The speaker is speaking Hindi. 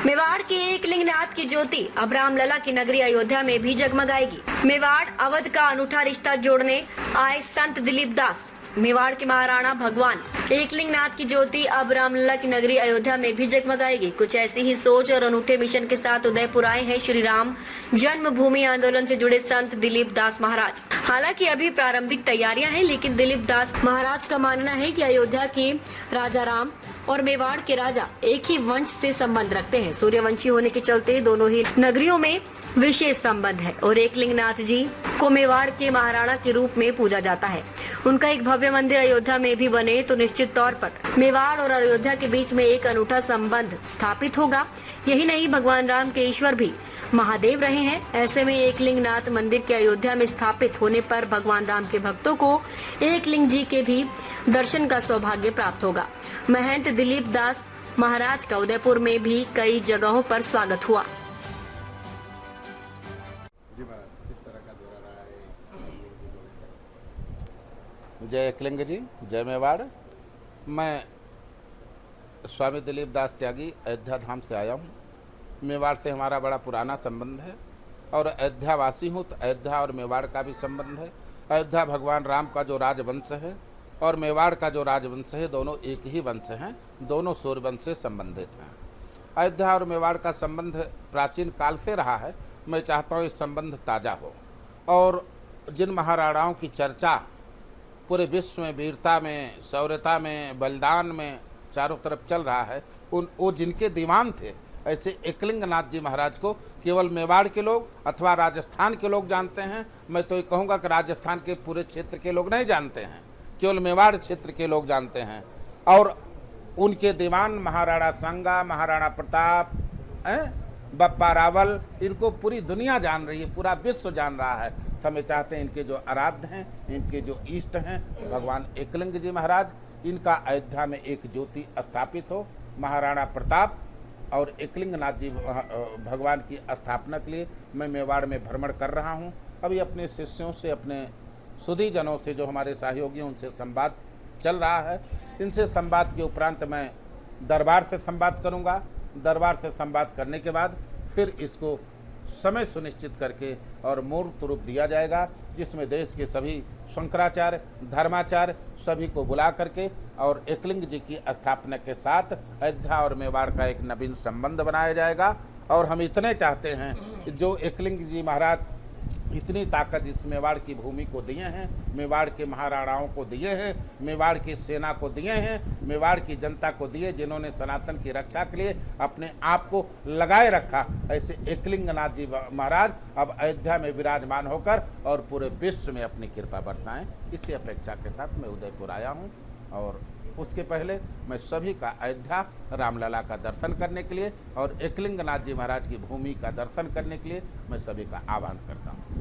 मेवाड़ के एकलिंगनाथ की ज्योति अब रामलला की नगरी अयोध्या में भी जगमगाएगी। मेवाड़ अवध का अनूठा रिश्ता जोड़ने आए संत दिलीप दास। मेवाड़ के महाराणा भगवान एकलिंगनाथ की ज्योति अब रामलला की नगरी अयोध्या में भी जगमगाएगी। कुछ ऐसी ही सोच और अनूठे मिशन के साथ उदयपुर आए हैं श्री राम जन्मभूमि आंदोलन से जुड़े संत दिलीप दास महाराज। हालांकि अभी प्रारंभिक तैयारियां हैं, लेकिन दिलीप दास महाराज का मानना है कि अयोध्या के राजा राम और मेवाड़ के राजा एक ही वंश से संबंध रखते हैं। सूर्यवंशी होने के चलते दोनों ही नगरियों में विशेष संबंध है और एकलिंगनाथ जी को मेवाड़ के महाराणा के रूप में पूजा जाता है। उनका एक भव्य मंदिर अयोध्या में भी बने तो निश्चित तौर पर मेवाड़ और अयोध्या के बीच में एक अनूठा संबंध स्थापित होगा। यही नहीं, भगवान राम के ईश्वर भी महादेव रहे हैं। ऐसे में एकलिंगनाथ मंदिर के अयोध्या में स्थापित होने पर भगवान राम के भक्तों को एकलिंग जी के भी दर्शन का सौभाग्य प्राप्त होगा। महंत दिलीप दास महाराज का उदयपुर में भी कई जगहों पर स्वागत हुआ। जी महाराज, किस तरह का दौरा रहा है? जय एकलिंग जी, जय मेवाड़। मैं स्वामी दिलीप दास त्यागी अयोध्या धाम से आया हूँ। मेवाड़ से हमारा बड़ा पुराना संबंध है और अयोध्या वासी हूँ तो अयोध्या और मेवाड़ का भी संबंध है। अयोध्या भगवान राम का जो राजवंश है और मेवाड़ का जो राजवंश है, दोनों एक ही वंश हैं, दोनों सूर्यवंश से संबंधित हैं। अयोध्या और मेवाड़ का संबंध प्राचीन काल से रहा है। मैं चाहता हूँ इस संबंध ताज़ा हो और जिन महाराणाओं की चर्चा पूरे विश्व में वीरता में, शौर्यता में, बलिदान में चारों तरफ चल रहा है, वो जिनके दीवान थे, ऐसे एकलिंगनाथ जी महाराज को केवल मेवाड़ के लोग अथवा राजस्थान के लोग जानते हैं। मैं तो ये कहूँगा कि राजस्थान के पूरे क्षेत्र के लोग नहीं जानते हैं, केवल मेवाड़ क्षेत्र के लोग जानते हैं। और उनके दीवान महाराणा सांगा, महाराणा प्रताप, बप्पा रावल, इनको पूरी दुनिया जान रही है, पूरा विश्व जान रहा है। तो हमें चाहते हैं इनके जो आराध्य हैं, इनके जो इष्ट हैं भगवान एकलिंग जी महाराज, इनका अयोध्या में एक ज्योति स्थापित हो। महाराणा प्रताप और एकलिंगनाथ जी भगवान की स्थापना के लिए मैं मेवाड़ में भ्रमण कर रहा हूँ। अभी अपने शिष्यों से, अपने सुधी जनों से, जो हमारे सहयोगी हैं, उनसे संवाद चल रहा है। इनसे संवाद के उपरांत मैं दरबार से संवाद करूँगा। दरबार से संवाद करने के बाद फिर इसको समय सुनिश्चित करके और मूर्त रूप दिया जाएगा, जिसमें देश के सभी शंकराचार्य, धर्माचार्य सभी को बुला करके और एकलिंग जी की स्थापना के साथ अयोध्या और मेवाड़ का एक नवीन संबंध बनाया जाएगा। और हम इतने चाहते हैं, जो एकलिंग जी महाराज इतनी ताकत इस मेवाड़ की भूमि को दिए हैं, मेवाड़ के महाराणाओं को दिए हैं, मेवाड़ की सेना को दिए हैं, मेवाड़ की जनता को दिए, जिन्होंने सनातन की रक्षा के लिए अपने आप को लगाए रखा, ऐसे एकलिंगनाथ जी महाराज अब अयोध्या में विराजमान होकर और पूरे विश्व में अपनी कृपा बरसाएं, इसी अपेक्षा के साथ मैं उदयपुर आया हूँ। और उसके पहले मैं सभी का अयोध्या रामलला का दर्शन करने के लिए और एकलिंगनाथ जी महाराज की भूमि का दर्शन करने के लिए मैं सभी का आह्वान करता हूँ।